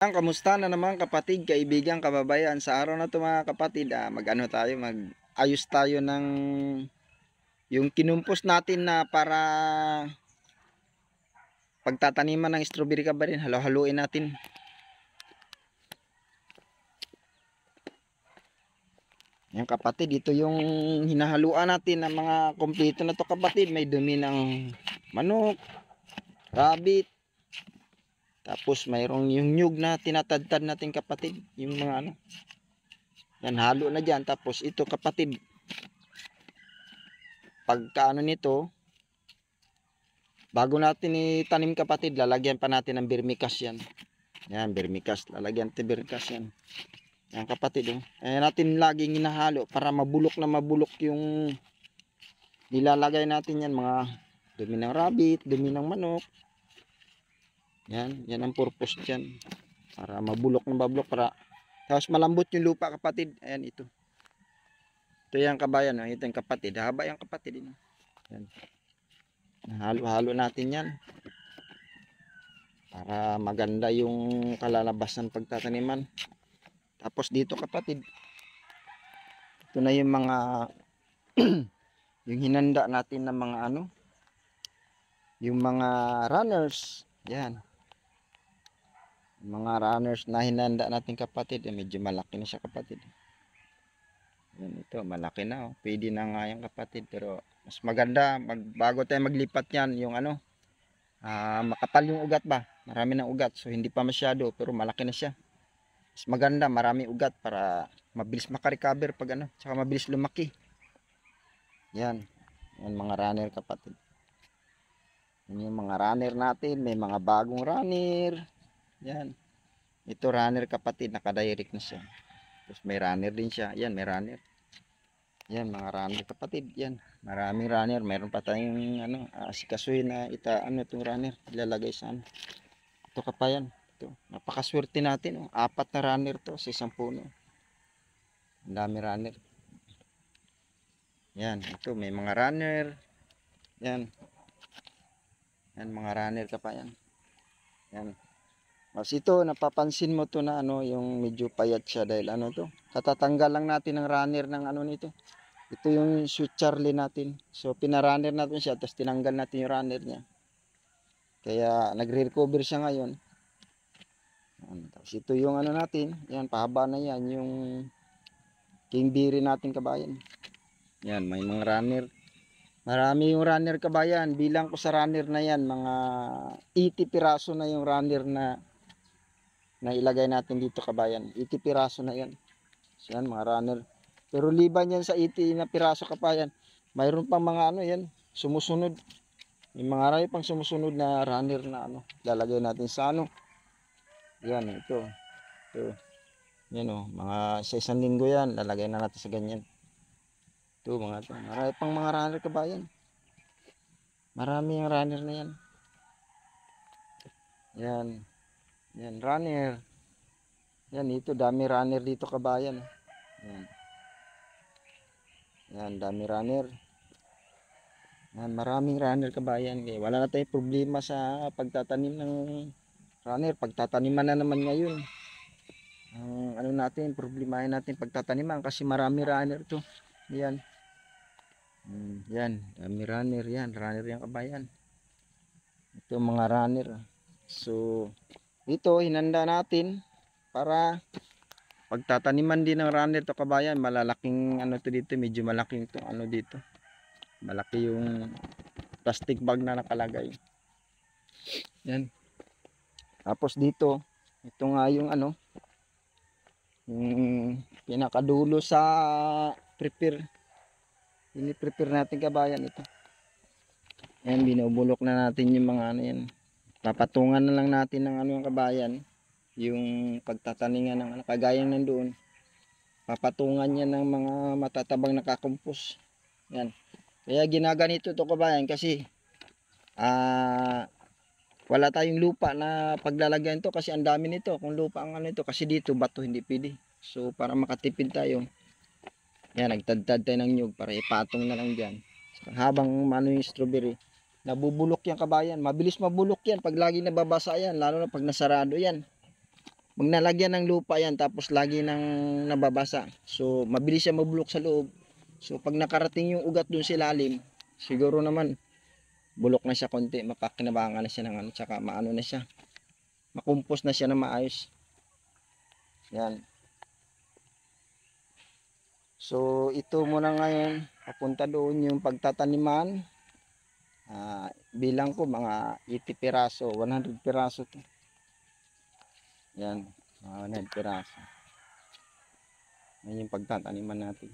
Kamusta na naman kapatid, kaibigan, kababayan? Sa araw na 'to mga kapatid, mag-ano tayo, mag-ayos tayo ng yung kinumpos natin na para pagtataniman ng strawberry ka ba rin, halo-haluin natin. Yan kapatid, ito yung hinahaluan natin ng mga kompleto na to kapatid. May dumi ng manok, rabbit, tapos mayroong yung nyug na tinatadtad natin kapatid. Yung mga ano, yan halo na dyan. Tapos ito kapatid, pagka ano nito, bago natin itanim kapatid, lalagyan pa natin ng vermicast yan. Yan, vermicast. Lalagyan natin vermicast yan. Yan kapatid. Oh. Ayan natin laging hinahalo para mabulok na mabulok yung nilalagay natin yan. Mga dumi ng rabbit, dumi ng manok. Yan, yan ang purpose dyan. Para mabulok na mabulok. Tapos malambot yung lupa kapatid. Ayan ito. Ito yung kabayan. Oh. Ito yung kapatid. Haba yung kapatid. Yan. Halo-halo natin yan. Para maganda yung kalalabasan pagtataniman. Tapos dito kapatid, ito na yung mga yung hinanda natin ng mga ano, yung mga runners. Yan. Yung mga runners na hinanda natin kapatid, medyo malaki na siya kapatid. Yan, ito malaki na. Oh. Pwede na nga yan kapatid, pero mas maganda bago tayo maglipat yan, yung ano, makapal yung ugat ba? Marami ng ugat, so hindi pa masyado, pero malaki na siya. Mas maganda, marami ugat para mabilis makarecover pag ano, tsaka mabilis lumaki. Yan. Yan mga runner kapatid. Yan yung mga runner natin, may mga bagong runner. Yan. Ito runner kapatid, nakadirect na siya. Tapos may runner din siya. Yan, may runner. Yan, mga runner kapatid. Yan, maraming runner. Mayroon pa tayong ano, asikasuhin na ano itong runner. Ilalagay sa ano. Ito kapayan. Ito, napakaswerte natin. Oh. 4 na runner to sa isang puno. Ang dami runner. Yan, ito may mga runner. Yan. Yan, mga runner kapayan. Yan. Mas ito, napapansin mo to na ano, yung medyo payat siya dahil ano to. Katatanggal lang natin ng runner ng ano nito. Ito yung Sweet Charlie natin. So, pinarunner natin siya, tapos tinanggal natin yung runner niya. Kaya, nagre-recover siya ngayon. Tapos ito yung ano natin. Yan, pahaba na yan. Yung kingberry natin kabayan. Yan, may mga runner. Marami yung runner kabayan. Bilang ko sa runner na yan, mga 80 piraso na yung runner na ilagay natin dito kabayan. 80 piraso na yan. So, yan, mga runner. Pero liban yan sa 80 na piraso kabayan, mayroon pang mga ano yan, sumusunod. May mga marami pang sumusunod na runner na ano, lalagay natin sa ano. Yan, ito. Ito. Yan o, mga sa isang linggo yan, lalagay na natin sa ganyan. Ito, mga ito. Marami pang mga runner kabayan. Marami yung runner na yan. Yan. Yan, runner. Yan, ito, dami runner dito kabayan. Yan. Yan, dami runner. Yan, maraming runner kabayan. Kaya wala na tayong problema sa pagtatanim ng runner. Pagtataniman na naman ngayon. Ang ano natin, problemahin natin pagtataniman kasi marami runner to. Yan. Yan, dami runner yan. Runner yan kabayan. Ito mga runner. So, ito hinanda natin para pagtataniman din ng runner to kabayan. Malalaking ano to dito, medyo malaking to ano dito. Malaki yung plastic bag na nakalagay. Yan. Tapos dito, ito nga yung ano, yung pinakadulo sa prepare. Ini-prepare natin kabayan ito. Yan, binubulok na natin yung mga ano yan. Papatungan na lang natin ng ano yung kabayan. Yung pagtataningan ng ano, kagayang nandoon. Papatungan yan ng mga matatabang nakakumpos. Yan. Kaya ginaganito to kabayan kasi wala tayong lupa na paglalagyan to kasi ang dami nito. Kung lupa ang ano ito kasi dito bato hindi pwede. So para makatipid tayo, yan, nagtadtad tayo ng nyug para ipatong na lang dyan. Habang ano yung strawberry, nabubulok yan kabayan. Mabilis mabulok yan pag lagi nababasa yan, lalo na pag nasarado yan. magnalagyan ng lupa yan tapos lagi nang nababasa. So mabilis siya mabulok sa loob. So pag nakarating yung ugat dun sa ilalim, siguro naman bulok na siya konti, mapakinabangan na siya ng ano, tsaka maano na siya, makumpos na siya na maayos. Yan. So ito muna ngayon, papunta doon yung pagtataniman. Bilang ko mga 80 piraso, 100 piraso to. Yan, mga 100 piraso. Yan yung pagtataniman natin.